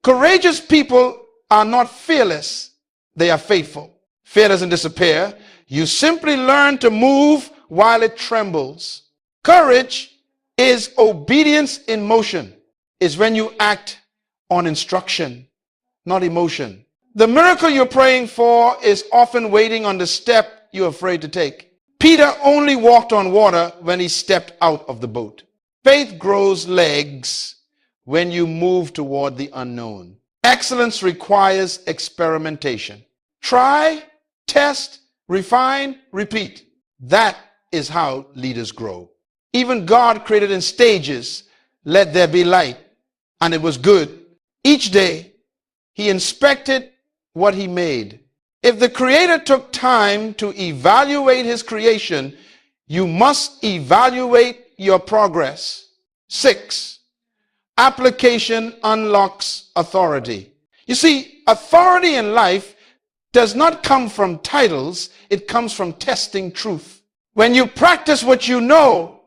Speaker 1: Courageous people are not fearless. They are faithful. Fear doesn't disappear. You simply learn to move while it trembles. Courage is obedience in motion. Is when you act on instruction, not emotion. The miracle you're praying for is often waiting on the step you're afraid to take. Peter only walked on water when he stepped out of the boat. Faith grows legs when you move toward the unknown. Excellence requires experimentation. Try, test, refine, repeat. That is how leaders grow. Even God created in stages. Let there be light, and it was good. Each day, He inspected what He made. If the Creator took time to evaluate His creation, you must evaluate your progress. 6. Application unlocks authority. You see, authority in life does not come from titles, it comes from testing truth. When you practice what you know,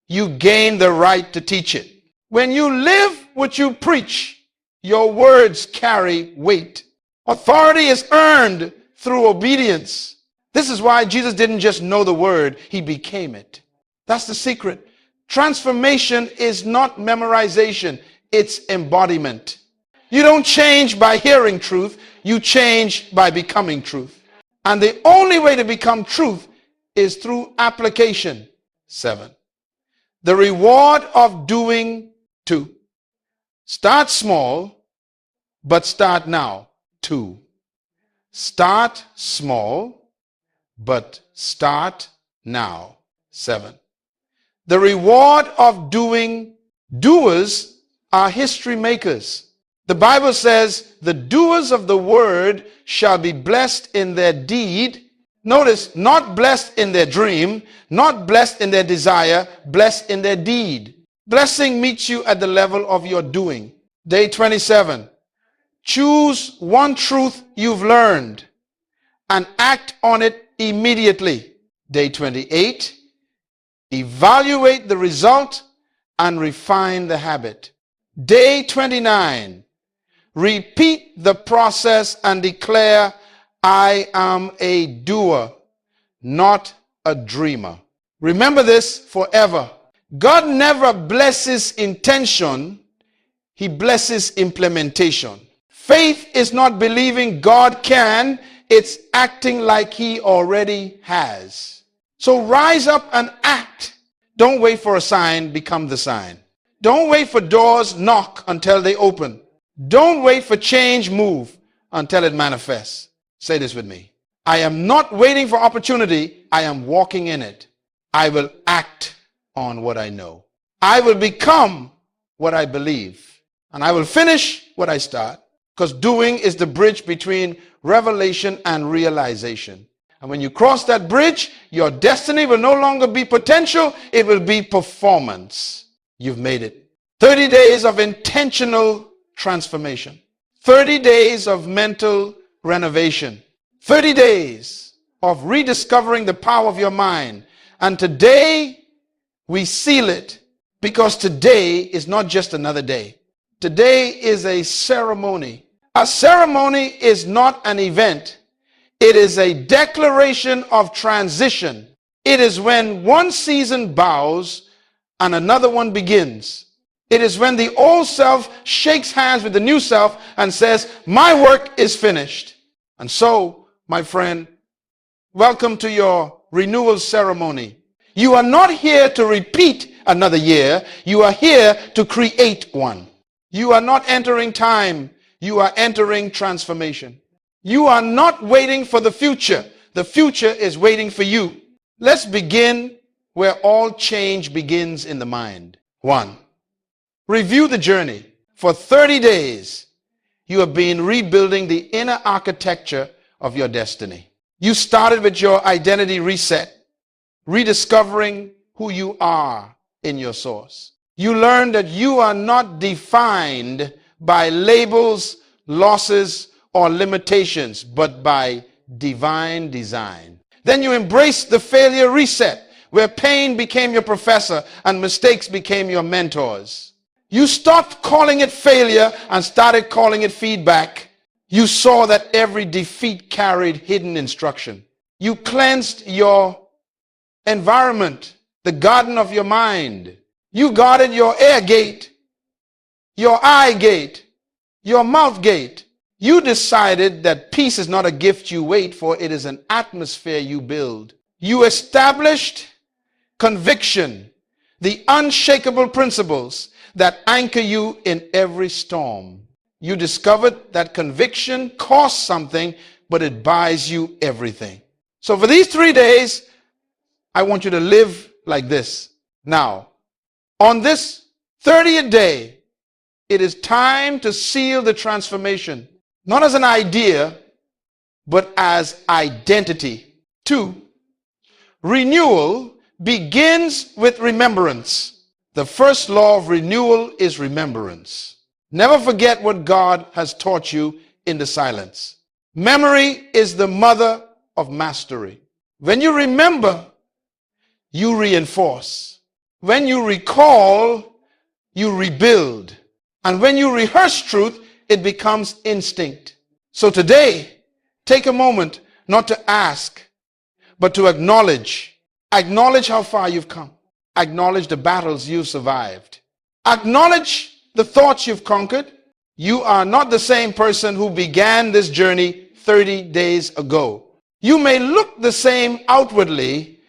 Speaker 1: you gain the right to teach it. When you live what you preach, your words carry weight. Authority is earned through obedience. This is why Jesus didn't just know the word, He became it. That's the secret. Transformation is not memorization, it's embodiment. You don't change by hearing truth, you change by becoming truth. And the only way to become truth is through application. 7. The reward of doing 2. Start small, but start now. 2. Start small, but start now. 7. The reward of doing. Doers are history makers. The Bible says the doers of the word shall be blessed in their deed. Notice, not blessed in their dream, not blessed in their desire, blessed in their deed. Blessing meets you at the level of your doing. Day 27. Choose one truth you've learned and act on it immediately. Day 28. Evaluate the result and refine the habit. Day 29. Repeat the process and declare, I am a doer, not a dreamer. Remember this forever. God never blesses intention, He blesses implementation. Faith is not believing God can, it's acting like He already has. So rise up and act. Don't wait for a sign, become the sign. Don't wait for doors, knock until they open. Don't wait for change, move until it manifests. Say this with me. I am not waiting for opportunity, I am walking in it. I will act on what I know. I will become what I believe. And I will finish what I start, because doing is the bridge between revelation and realization. And when you cross that bridge, your destiny will no longer be potential, it will be performance. You've made it. 30 days of intentional transformation. 30 days of mental renovation. 30 days of rediscovering the power of your mind. And today, we seal it, because today is not just another day. Today is a ceremony. A ceremony is not an event. It is a declaration of transition. It is when one season bows and another one begins. It is when the old self shakes hands with the new self and says, my work is finished. And so, my friend, welcome to your renewal ceremony. You are not here to repeat another year. You are here to create one. You are not entering time. You are entering transformation. You are not waiting for the future. The future is waiting for you. Let's begin where all change begins in the mind. 1. Review the journey. For 30 days, you have been rebuilding the inner architecture of your destiny. You started with your identity reset, rediscovering who you are in your source. You learned that you are not defined by labels, losses, or limitations, but by divine design. Then you embraced the failure reset, where pain became your professor and mistakes became your mentors. You stopped calling it failure and started calling it feedback. You saw that every defeat carried hidden instruction. You cleansed your environment, the garden of your mind. You guarded your ear gate, your eye gate, your mouth gate. You decided that peace is not a gift you wait for, it is an atmosphere you build. You established conviction, the unshakable principles that anchor you in every storm. You discovered that conviction costs something, but it buys you everything. So for these 3 days, I want you to live like this. Now, on this 30th day, it is time to seal the transformation, not as an idea, but as identity. 2, renewal begins with remembrance. The first law of renewal is remembrance. Never forget what God has taught you in the silence. Memory is the mother of mastery. When you remember, you reinforce. When you recall, you rebuild. And when you rehearse truth, it becomes instinct. So today, take a moment not to ask, but to acknowledge. Acknowledge how far you've come. Acknowledge the battles you've survived. Acknowledge the thoughts you've conquered. You are not the same person who began this journey 30 days ago. You may look the same outwardly,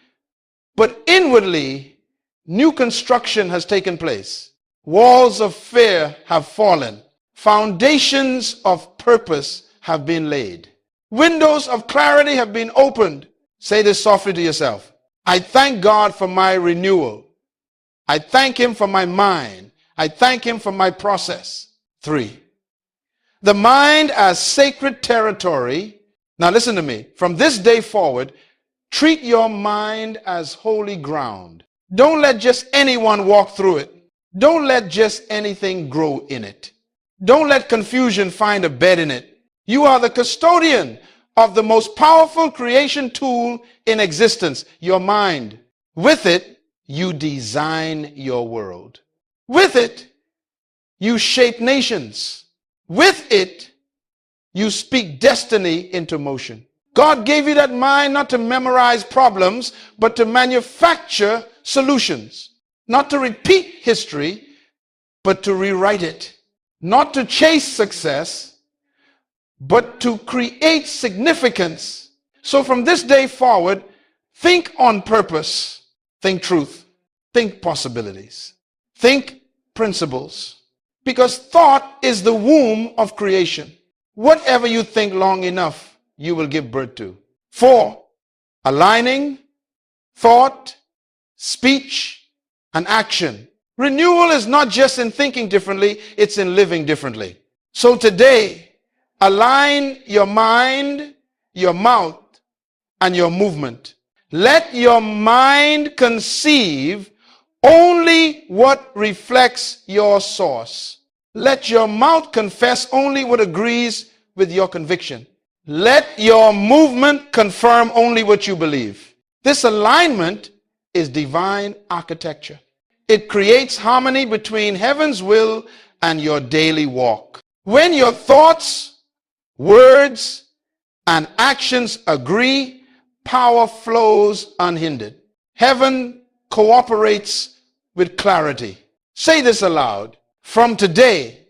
Speaker 1: but inwardly, new construction has taken place. Walls of fear have fallen. Foundations of purpose have been laid. Windows of clarity have been opened. Say this softly to yourself. I thank God for my renewal. I thank Him for my mind. I thank Him for my process. 3. The mind as sacred territory. Now listen to me. From this day forward, treat your mind as holy ground. Don't let just anyone walk through it. Don't let just anything grow in it. Don't let confusion find a bed in it. You are the custodian of the most powerful creation tool in existence, your mind. With it, you design your world. With it, you shape nations. With it, you speak destiny into motion. God gave you that mind not to memorize problems, but to manufacture solutions. Not to repeat history, but to rewrite it. Not to chase success, but to create significance. So from this day forward, think on purpose. Think truth. Think possibilities. Think principles. Because thought is the womb of creation. Whatever you think long enough, you will give birth to. 4, aligning thought, speech, and action. Renewal is not just in thinking differently, it's in living differently. So today, align your mind, your mouth, and your movement. Let your mind conceive only what reflects your source. Let your mouth confess only what agrees with your conviction. Let your movement confirm only what you believe. This alignment is divine architecture. It creates harmony between heaven's will and your daily walk. When your thoughts, words, and actions agree, power flows unhindered. Heaven cooperates with clarity. Say this aloud. From today,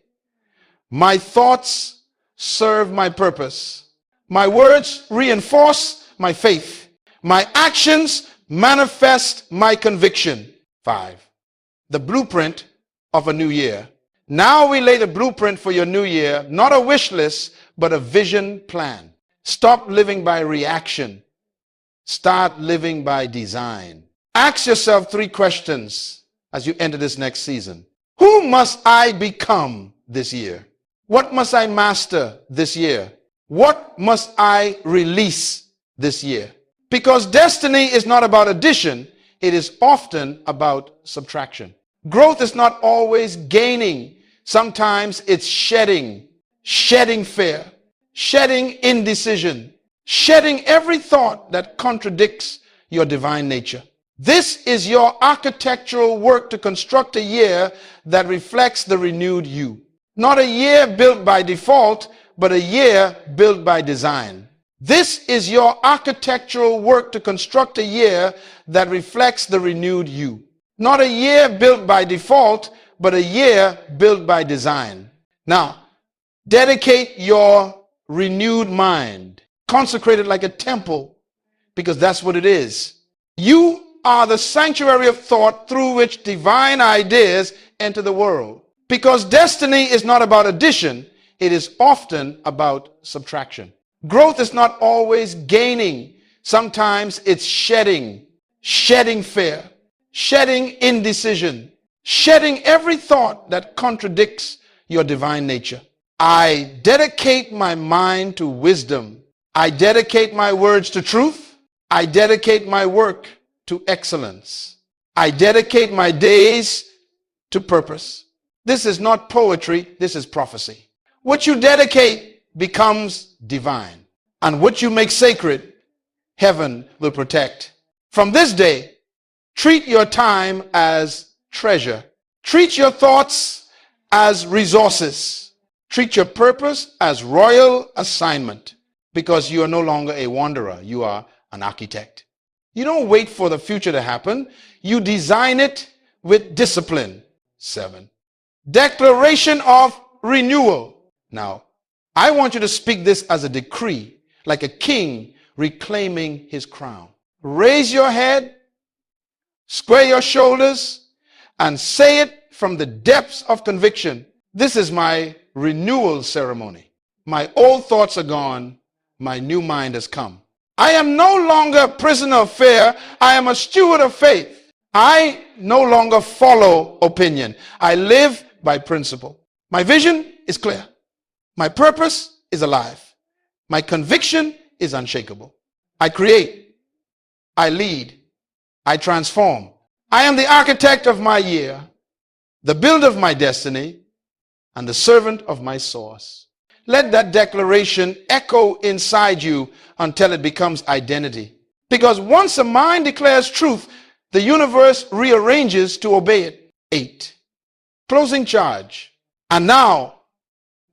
Speaker 1: my thoughts serve my purpose. My words reinforce my faith. My actions manifest my conviction. 5. The blueprint of a new year. Now we lay the blueprint for your new year, not a wish list, but a vision plan. Stop living by reaction. Start living by design. Ask yourself 3 questions as you enter this next season. Who must I become this year? What must I master this year? What must I release this year? Because destiny is not about addition, it is often about subtraction. Growth is not always gaining. Sometimes it's shedding fear, shedding indecision, shedding every thought that contradicts your divine nature. This is your architectural work to construct a year that reflects the renewed you. Not a year built by default, but a year built by design. This is your architectural work to construct a year that reflects the renewed you. Not a year built by default, but a year built by design. Now, dedicate your renewed mind. Consecrate it like a temple, because that's what it is. You are the sanctuary of thought through which divine ideas enter the world. Because destiny is not about addition, it is often about subtraction. Growth is not always gaining. Sometimes it's shedding fear, shedding indecision, shedding every thought that contradicts your divine nature. I dedicate my mind to wisdom. I dedicate my words to truth. I dedicate my work to excellence. I dedicate my days to purpose. This is not poetry, this is prophecy. What you dedicate becomes divine, and what you make sacred, heaven will protect. From this day, treat your time as treasure. Treat your thoughts as resources. Treat your purpose as royal assignment, because you are no longer a wanderer, you are an architect. You don't wait for the future to happen, you design it with discipline. 7. Declaration of renewal. Now, I want you to speak this as a decree, like a king reclaiming his crown. Raise your head, square your shoulders, and say it from the depths of conviction. This is my renewal ceremony. My old thoughts are gone, my new mind has come. I am no longer a prisoner of fear, I am a steward of faith. I no longer follow opinion, I live by principle. My vision is clear. My purpose is alive. My conviction is unshakable. I create. I lead. I transform. I am the architect of my year, the builder of my destiny, and the servant of my source. Let that declaration echo inside you until it becomes identity. Because once a mind declares truth, the universe rearranges to obey it. 8. Closing charge. And now,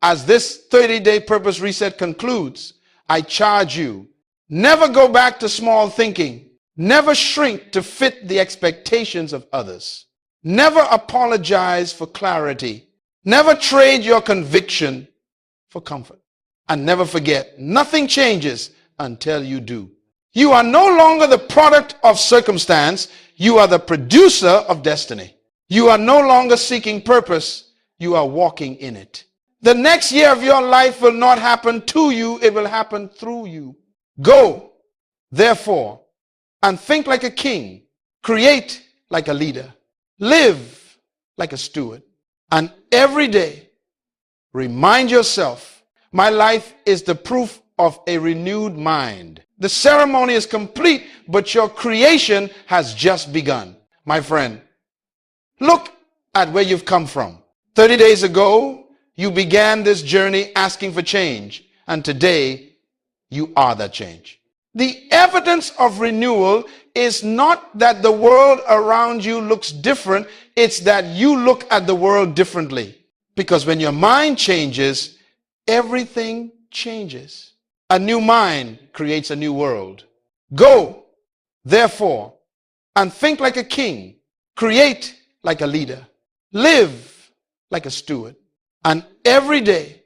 Speaker 1: as this 30-day purpose reset concludes, I charge you, never go back to small thinking. Never shrink to fit the expectations of others. Never apologize for clarity. Never trade your conviction for comfort. And never forget, nothing changes until you do. You are no longer the product of circumstance. You are the producer of destiny. You are no longer seeking purpose. You are walking in it. The next year of your life will not happen to you. It will happen through you. Go, therefore, and think like a king. Create like a leader. Live like a steward. And every day, remind yourself, my life is the proof of a renewed mind. The ceremony is complete, but your creation has just begun. My friend, look at where you've come from. 30 days ago, you began this journey asking for change, and today, you are that change. The evidence of renewal is not that the world around you looks different, it's that you look at the world differently. Because when your mind changes, everything changes. A new mind creates a new world. Go, therefore, and think like a king. Create like a leader. Live like a steward. And every day,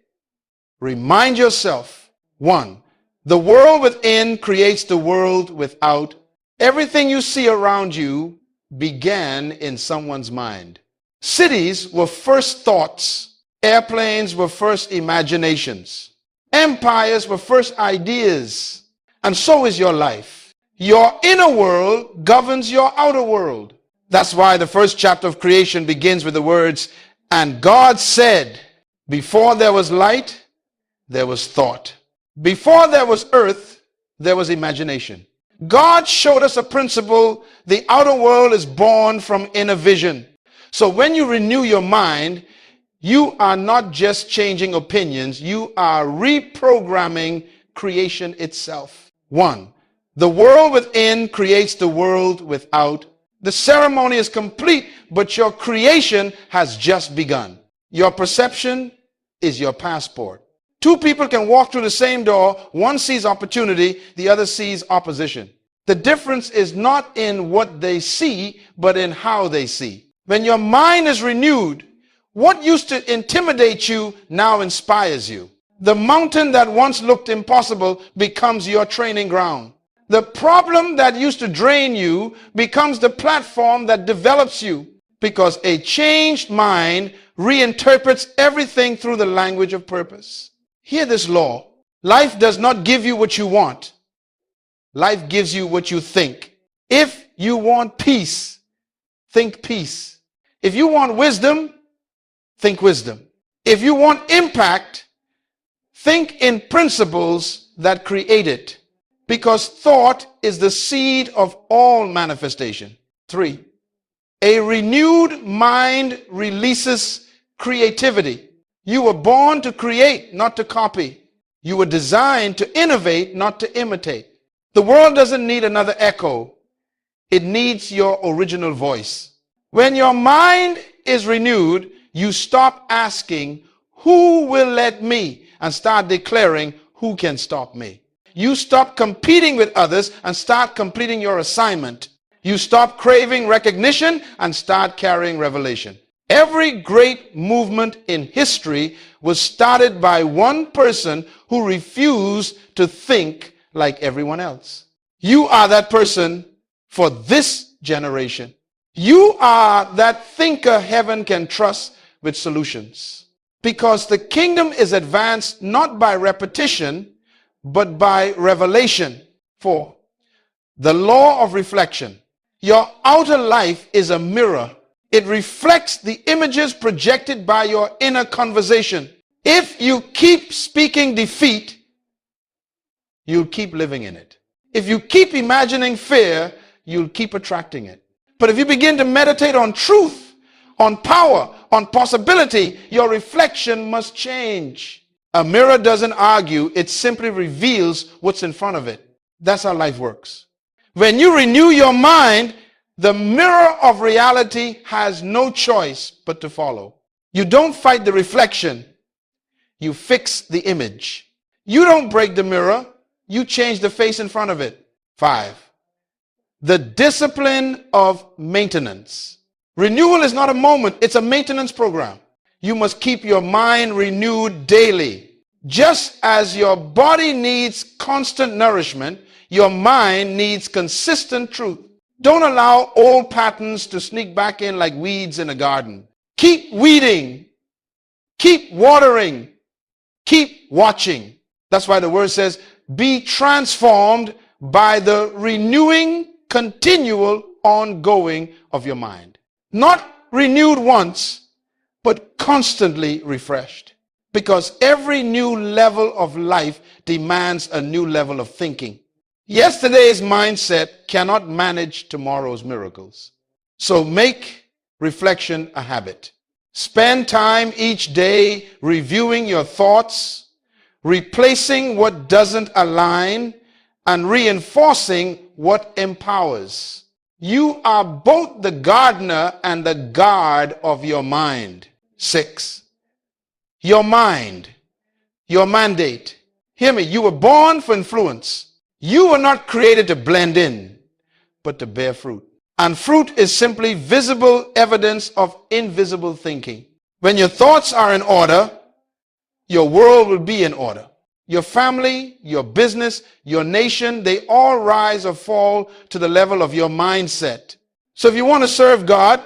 Speaker 1: remind yourself, one, the world within creates the world without. Everything you see around you began in someone's mind. Cities were first thoughts. Airplanes were first imaginations. Empires were first ideas. And so is your life. Your inner world governs your outer world. That's why the first chapter of creation begins with the words, and God said, before there was light, there was thought. Before there was earth, there was imagination. God showed us a principle. The outer world is born from inner vision. So when you renew your mind, you are not just changing opinions, you are reprogramming creation itself. One, the world within creates the world without. The ceremony is complete, but your creation has just begun. Your perception is your passport. Two people can walk through the same door. One sees opportunity, the other sees opposition. The difference is not in what they see, but in how they see. When your mind is renewed, what used to intimidate you now inspires you. The mountain that once looked impossible becomes your training ground. The problem that used to drain you becomes the platform that develops you, because a changed mind reinterprets everything through the language of purpose. Hear this law. Life does not give you what you want. Life gives you what you think. If you want peace, think peace. If you want wisdom, think wisdom. If you want impact, think in principles that create it. Because thought is the seed of all manifestation. 3, a renewed mind releases creativity. You were born to create, not to copy. You were designed to innovate, not to imitate. The world doesn't need another echo. It needs your original voice. When your mind is renewed, you stop asking, who will let me? And start declaring, who can stop me? You stop competing with others and start completing your assignment. You stop craving recognition and start carrying revelation. Every great movement in history was started by one person who refused to think like everyone else. You are that person for this generation. You are that thinker heaven can trust with solutions. Because the kingdom is advanced not by repetition, but by revelation. 4, the law of reflection. Your outer life is a mirror. It reflects the images projected by your inner conversation. If you keep speaking defeat, you'll keep living in it. If you keep imagining fear, you'll keep attracting it. But if you begin to meditate on truth, on power, on possibility, your reflection must change. A mirror doesn't argue, it simply reveals what's in front of it. That's how life works. When you renew your mind, the mirror of reality has no choice but to follow. You don't fight the reflection, you fix the image. You don't break the mirror, you change the face in front of it. 5, the discipline of maintenance. Renewal is not a moment, it's a maintenance program. You must keep your mind renewed daily. Just as your body needs constant nourishment, your mind needs consistent truth. Don't allow old patterns to sneak back in like weeds in a garden. Keep weeding. Keep watering. Keep watching. That's why the word says, be transformed by the renewing, continual, ongoing of your mind. Not renewed once, but constantly refreshed. Because every new level of life demands a new level of thinking. Yesterday's mindset cannot manage tomorrow's miracles. So make reflection a habit. Spend time each day reviewing your thoughts, replacing what doesn't align, and reinforcing what empowers. You are both the gardener and the guard of your mind. 6. Your mind, your mandate. Hear me, you were born for influence. You were not created to blend in, but to bear fruit. And fruit is simply visible evidence of invisible thinking. When your thoughts are in order, your world will be in order. Your family, your business, your nation, they all rise or fall to the level of your mindset. So if you want to serve God,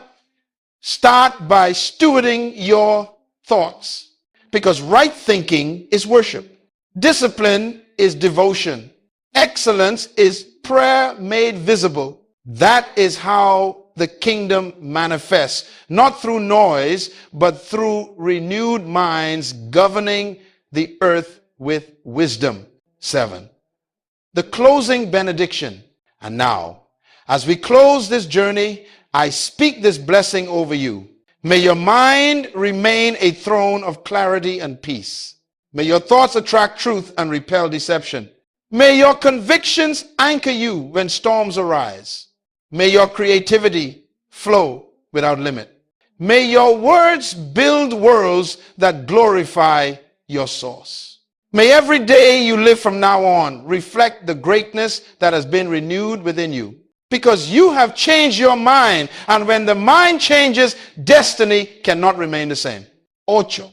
Speaker 1: start by stewarding your thoughts. Because right thinking is worship. Discipline is devotion. Excellence is prayer made visible. That is how the kingdom manifests. Not through noise, but through renewed minds governing the earth with wisdom. 7. The closing benediction. And now, as we close this journey, I speak this blessing over you. May your mind remain a throne of clarity and peace. May your thoughts attract truth and repel deception. May your convictions anchor you when storms arise. May your creativity flow without limit. May your words build worlds that glorify your source. May every day you live from now on reflect the greatness that has been renewed within you. Because you have changed your mind, and when the mind changes, destiny cannot remain the same. 8.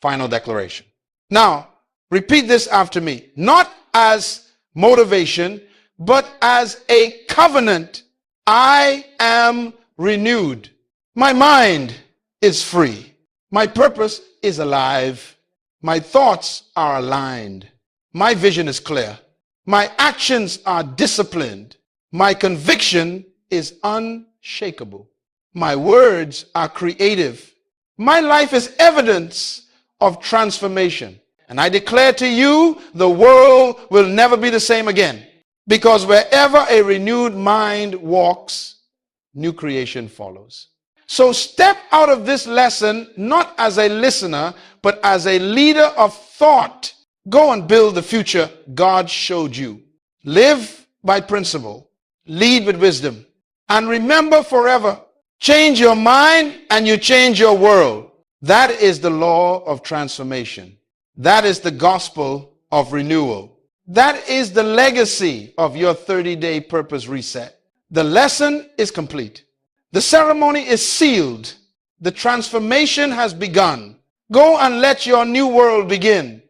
Speaker 1: Final declaration. Now, repeat this after me. Not as motivation, but as a covenant. I am renewed. My mind is free. My purpose is alive. My thoughts are aligned. My vision is clear. My actions are disciplined. My conviction is unshakable. My words are creative. My life is evidence of transformation. And I declare to you, the world will never be the same again. Because wherever a renewed mind walks, new creation follows. So step out of this lesson not as a listener, but as a leader of thought. Go and build the future God showed you. Live by principle. Lead with wisdom. And remember forever, change your mind and you change your world. That is the law of transformation. That is the gospel of renewal. That is the legacy of your 30-day purpose reset. The lesson is complete. The ceremony is sealed. The transformation has begun. Go and let your new world begin.